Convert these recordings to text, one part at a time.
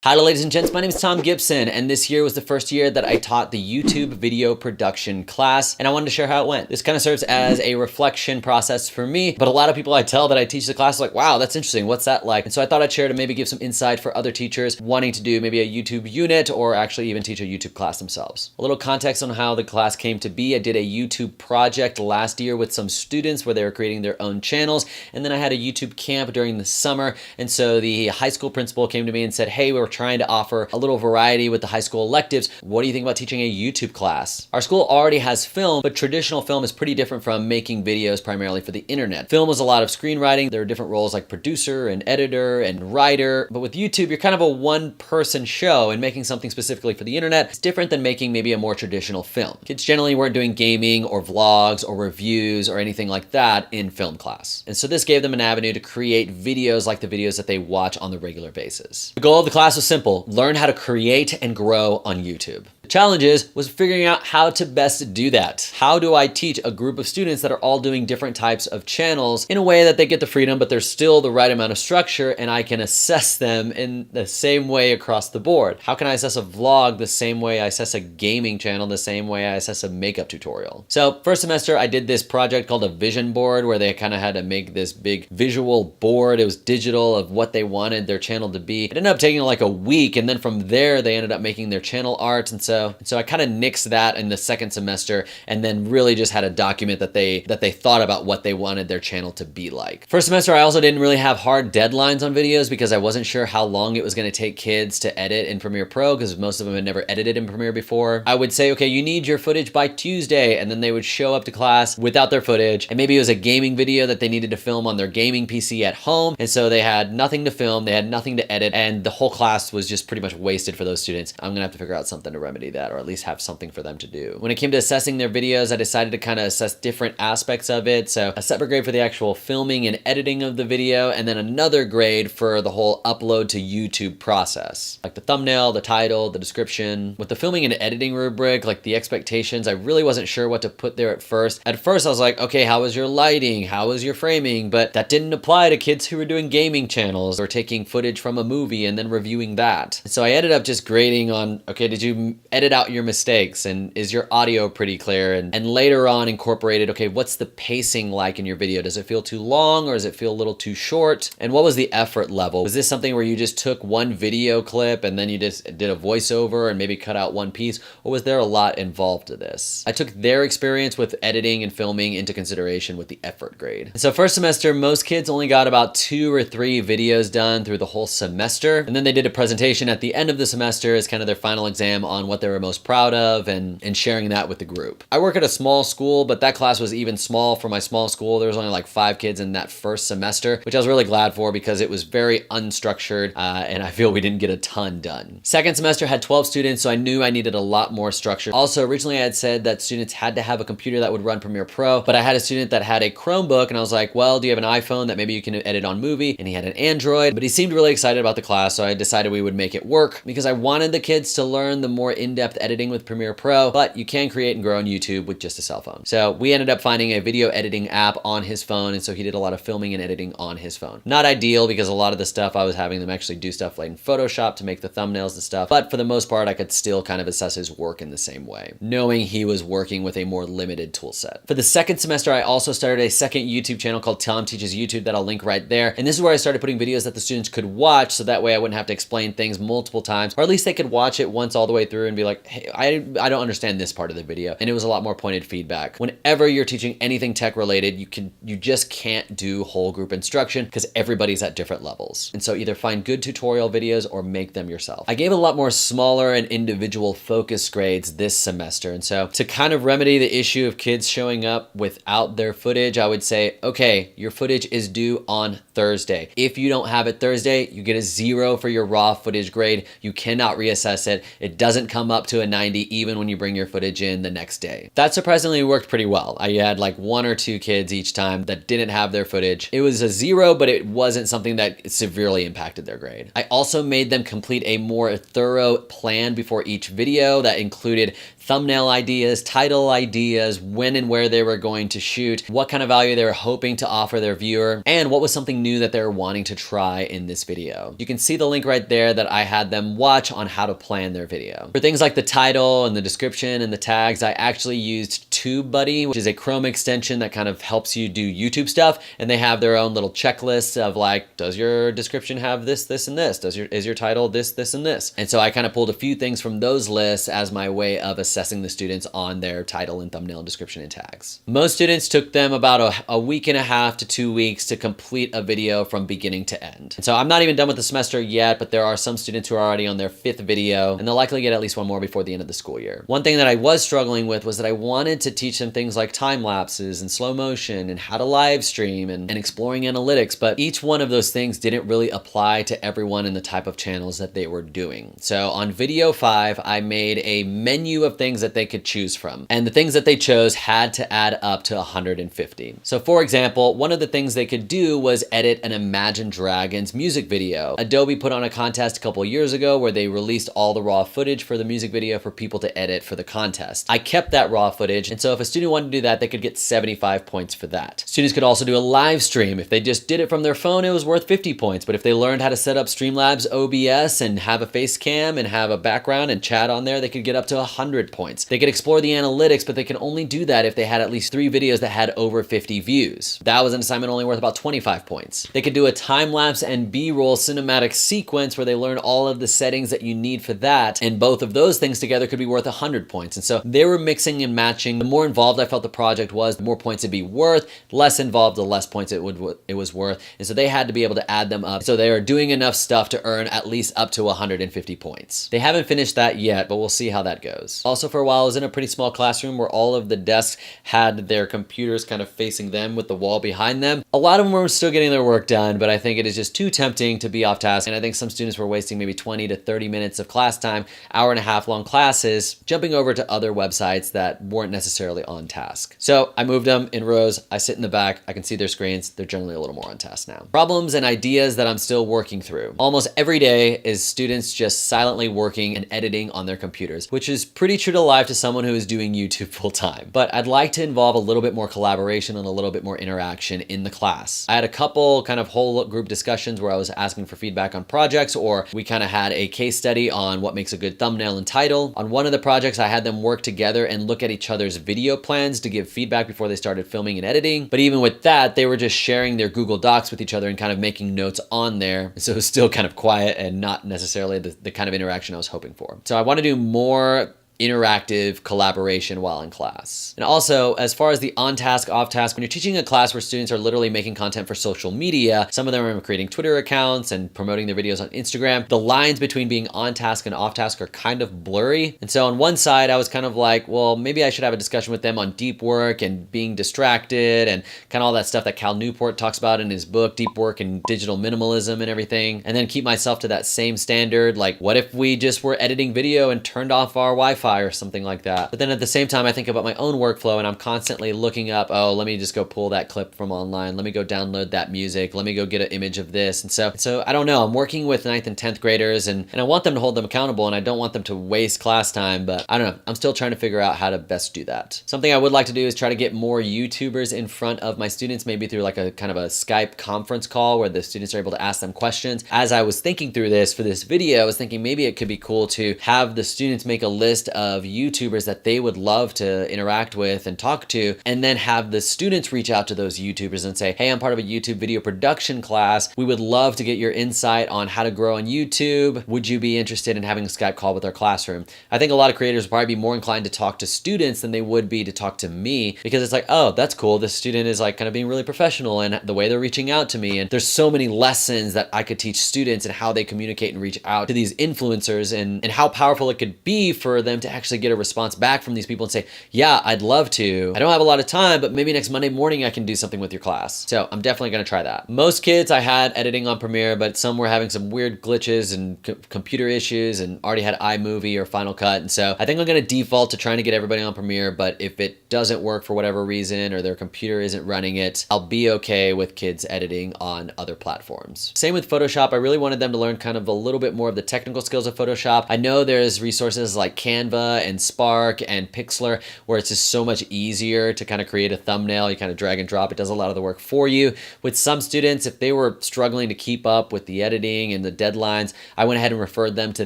Hello ladies and gents, my name is Thom Gibson, and this year was the first year that I taught the YouTube video production class, and I wanted to share how it went. This kind of serves as a reflection process for me, but a lot of people I tell that I teach the class are like, wow, that's interesting, what's that like? And so I thought I'd share to maybe give some insight for other teachers wanting to do maybe a YouTube unit or actually even teach a YouTube class themselves. A little context on how the class came to be. I did a YouTube project last year with some students where they were creating their own channels, and then I had a YouTube camp during the summer, and so the high school principal came to me and said, hey, we're trying to offer a little variety with the high school electives. What do you think about teaching a YouTube class? Our school already has film, but traditional film is pretty different from making videos primarily for the internet. Film was a lot of screenwriting. There are different roles like producer and editor and writer, but with YouTube, you're kind of a one-person show, and making something specifically for the internet is different than making maybe a more traditional film. Kids generally weren't doing gaming or vlogs or reviews or anything like that in film class. And so this gave them an avenue to create videos like the videos that they watch on the regular basis. The goal of the class was simple: learn how to create and grow on YouTube. The challenge was figuring out how to best do that. How do I teach a group of students that are all doing different types of channels in a way that they get the freedom, but there's still the right amount of structure, and I can assess them in the same way across the board? How can I assess a vlog the same way I assess a gaming channel, the same way I assess a makeup tutorial? So first semester, I did this project called a vision board where they kind of had to make this big visual board. It was digital of what they wanted their channel to be. It ended up taking like a week, and then from there, they ended up making their channel art. And so I kind of nixed that in the second semester, and then really just had a document that they thought about what they wanted their channel to be like. First semester, I also didn't really have hard deadlines on videos because I wasn't sure how long it was going to take kids to edit in Premiere Pro, because most of them had never edited in Premiere before. I would say, okay, you need your footage by Tuesday, and then they would show up to class without their footage, and maybe it was a gaming video that they needed to film on their gaming PC at home, and so they had nothing to film, they had nothing to edit, and the whole class was just pretty much wasted for those students. I'm gonna have to figure out something to remedy that, or at least have something for them to do. When it came to assessing their videos, I decided to kind of assess different aspects of it. So a separate grade for the actual filming and editing of the video, and then another grade for the whole upload to YouTube process, like the thumbnail, the title, the description. With the filming and editing rubric, like the expectations, I really wasn't sure what to put there at first. At first, I was like, okay, how was your lighting? How was your framing? But that didn't apply to kids who were doing gaming channels or taking footage from a movie and then reviewing that. So I ended up just grading on, okay, did you edit out your mistakes, and is your audio pretty clear? And later on incorporated, okay, what's the pacing like in your video? Does it feel too long, or does it feel a little too short? And what was the effort level? Was this something where you just took one video clip and then you just did a voiceover and maybe cut out one piece, or was there a lot involved to this? I took their experience with editing and filming into consideration with the effort grade. So first semester, most kids only got about 2 or 3 videos done through the whole semester, and then they did a presentation at the end of the semester as kind of their final exam on what they were most proud of, and sharing that with the group. I work at a small school, but that class was even small for my small school. There was only like 5 kids in that first semester, which I was really glad for because it was very unstructured, and I feel we didn't get a ton done. Second semester had 12 students, so I knew I needed a lot more structure. Also, originally I had said that students had to have a computer that would run Premiere Pro, but I had a student that had a Chromebook, and I was like, well, do you have an iPhone that maybe you can edit on Movie? And he had an Android, but he seemed really excited about the class, so I decided we would make it work because I wanted the kids to learn the more in-depth editing with Premiere Pro, but you can create and grow on YouTube with just a cell phone. So we ended up finding a video editing app on his phone, and so he did a lot of filming and editing on his phone. Not ideal because a lot of the stuff I was having them actually do stuff like in Photoshop to make the thumbnails and stuff, but for the most part, I could still kind of assess his work in the same way, knowing he was working with a more limited tool set. For the second semester, I also started a second YouTube channel called Thom Teaches YouTube that I'll link right there, and this is where I started putting videos that the students could watch, so that way I wouldn't have to explain things multiple times, or at least they could watch it once all the way through and be like, hey, I don't understand this part of the video, and it was a lot more pointed feedback. Whenever you're teaching anything tech related, you just can't do whole group instruction because everybody's at different levels, and so either find good tutorial videos or make them yourself. I gave a lot more smaller and individual focus grades this semester, and so to kind of remedy the issue of kids showing up without their footage, I would say, okay, your footage is due on Thursday. If you don't have it Thursday, you get a 0 for your raw footage grade. You cannot reassess it. It doesn't come up to a 90 even when you bring your footage in the next day. That surprisingly worked pretty well. I had like 1 or 2 kids each time that didn't have their footage. It was a 0, but it wasn't something that severely impacted their grade. I also made them complete a more thorough plan before each video that included thumbnail ideas, title ideas, when and where they were going to shoot, what kind of value they were hoping to offer their viewer, and what was something new that they were wanting to try in this video. You can see the link right there that I had them watch on how to plan their video. For things like the title and the description and the tags, I actually used TubeBuddy, which is a Chrome extension that kind of helps you do YouTube stuff, and they have their own little checklist of like, does your description have this, this, and this? Is your title this, this, and this? And so I kind of pulled a few things from those lists as my way of assessing the students on their title and thumbnail, description, and tags. Most students took them about a week and a half to 2 weeks to complete a video from beginning to end. And so I'm not even done with the semester yet, but there are some students who are already on their 5th video, and they'll likely get at least one more before the end of the school year. One thing that I was struggling with was that I wanted to teach them things like time lapses and slow motion and how to live stream and exploring analytics, but each one of those things didn't really apply to everyone in the type of channels that they were doing. So on video 5, I made a menu of things that they could choose from, and the things that they chose had to add up to 150. So for example, one of the things they could do was edit an Imagine Dragons music video. Adobe put on a contest a couple years ago where they released all the raw footage for the music video for people to edit for the contest. I kept that raw footage, and so if a student wanted to do that, they could get 75 points for that. Students could also do a live stream. If they just did it from their phone, it was worth 50 points, but if they learned how to set up Streamlabs OBS and have a face cam and have a background and chat on there, they could get up to 100 points. They could explore the analytics, but they could only do that if they had at least 3 videos that had over 50 views. That was an assignment only worth about 25 points. They could do a time-lapse and B-roll cinematic sequence where they learn all of the settings that you need for that, and both of those things together could be worth 100 points. And so they were mixing and matching. The more involved I felt the project was, the more points it'd be worth. Less involved, the less points it was worth. And so they had to be able to add them up. So they are doing enough stuff to earn at least up to 150 points. They haven't finished that yet, but we'll see how that goes. Also, for a while, I was in a pretty small classroom where all of the desks had their computers kind of facing them with the wall behind them. A lot of them were still getting their work done, but I think it is just too tempting to be off task. And I think some students were wasting maybe 20 to 30 minutes of class time, hour and a half long classes, jumping over to other websites that weren't necessarily on task. So I moved them in rows. I sit in the back. I can see their screens. They're generally a little more on task now. Problems and ideas that I'm still working through. Almost every day is students just silently working and editing on their computers, which is pretty true to life to someone who is doing YouTube full time. But I'd like to involve a little bit more collaboration and a little bit more interaction in the class. I had a couple kind of whole group discussions where I was asking for feedback on projects, or we kind of had a case study on what makes a good thumbnail and title. On one of the projects, I had them work together and look at each other's video plans to give feedback before they started filming and editing. But even with that, they were just sharing their Google Docs with each other and kind of making notes on there. So it was still kind of quiet and not necessarily the kind of interaction I was hoping for. So I want to do more interactive collaboration while in class. And also, as far as the on-task, off-task, when you're teaching a class where students are literally making content for social media, some of them are creating Twitter accounts and promoting their videos on Instagram, the lines between being on-task and off-task are kind of blurry. And so on one side, I was kind of like, well, maybe I should have a discussion with them on deep work and being distracted and kind of all that stuff that Cal Newport talks about in his book, Deep Work and Digital Minimalism and everything. And then keep myself to that same standard. Like, what if we just were editing video and turned off our Wi-Fi or something like that? But then at the same time, I think about my own workflow and I'm constantly looking up, oh, let me just go pull that clip from online. Let me go download that music. Let me go get an image of this. And so I don't know. I'm working with 9th and 10th graders and I want them to hold them accountable and I don't want them to waste class time, but I don't know. I'm still trying to figure out how to best do that. Something I would like to do is try to get more YouTubers in front of my students, maybe through like a kind of a Skype conference call where the students are able to ask them questions. As I was thinking through this for this video, I was thinking maybe it could be cool to have the students make a list of YouTubers that they would love to interact with and talk to, and then have the students reach out to those YouTubers and say, hey, I'm part of a YouTube video production class. We would love to get your insight on how to grow on YouTube. Would you be interested in having a Skype call with our classroom? I think a lot of creators would probably be more inclined to talk to students than they would be to talk to me, because it's like, oh, that's cool. This student is like kind of being really professional and the way they're reaching out to me. And there's so many lessons that I could teach students and how they communicate and reach out to these influencers and how powerful it could be for them to actually get a response back from these people and say, yeah, I'd love to. I don't have a lot of time, but maybe next Monday morning I can do something with your class. So I'm definitely going to try that. Most kids I had editing on Premiere, but some were having some weird glitches and computer issues and already had iMovie or Final Cut. And so I think I'm going to default to trying to get everybody on Premiere, but if it doesn't work for whatever reason or their computer isn't running it, I'll be okay with kids editing on other platforms. Same with Photoshop. I really wanted them to learn kind of a little bit more of the technical skills of Photoshop. I know there's resources like Canva Canva and Spark and Pixlr, where it's just so much easier to kind of create a thumbnail. You kind of drag and drop. It does a lot of the work for you. With some students, if they were struggling to keep up with the editing and the deadlines, I went ahead and referred them to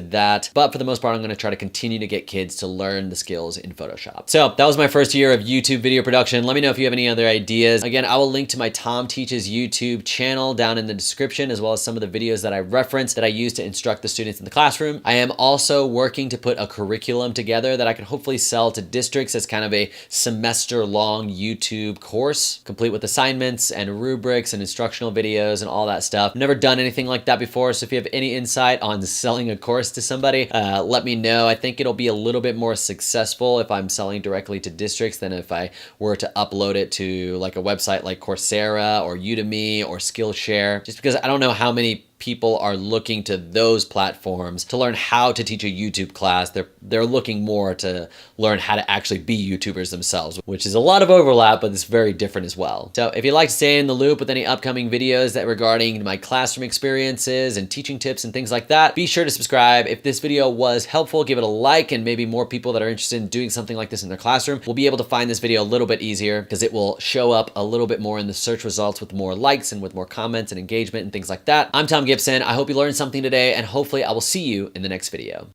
that. But for the most part, I'm going to try to continue to get kids to learn the skills in Photoshop. So that was my first year of YouTube video production. Let me know if you have any other ideas. Again, I will link to my Thom Teaches YouTube channel down in the description, as well as some of the videos that I referenced that I use to instruct the students in the classroom. I am also working to put a curriculum together that I can hopefully sell to districts as kind of a semester-long YouTube course, complete with assignments and rubrics and instructional videos and all that stuff. Never done anything like that before, so if you have any insight on selling a course to somebody, let me know. I think it'll be a little bit more successful if I'm selling directly to districts than if I were to upload it to like a website like Coursera or Udemy or Skillshare, just because I don't know how many people are looking to those platforms to learn how to teach a YouTube class. They're looking more to learn how to actually be YouTubers themselves, which is a lot of overlap, but it's very different as well. So if you'd like to stay in the loop with any upcoming videos that regarding my classroom experiences and teaching tips and things like that, be sure to subscribe. If this video was helpful, give it a like, and maybe more people that are interested in doing something like this in their classroom will be able to find this video a little bit easier, because it will show up a little bit more in the search results with more likes and with more comments and engagement and things like that. I'm Thom Gibson. I hope you learned something today, and hopefully I will see you in the next video.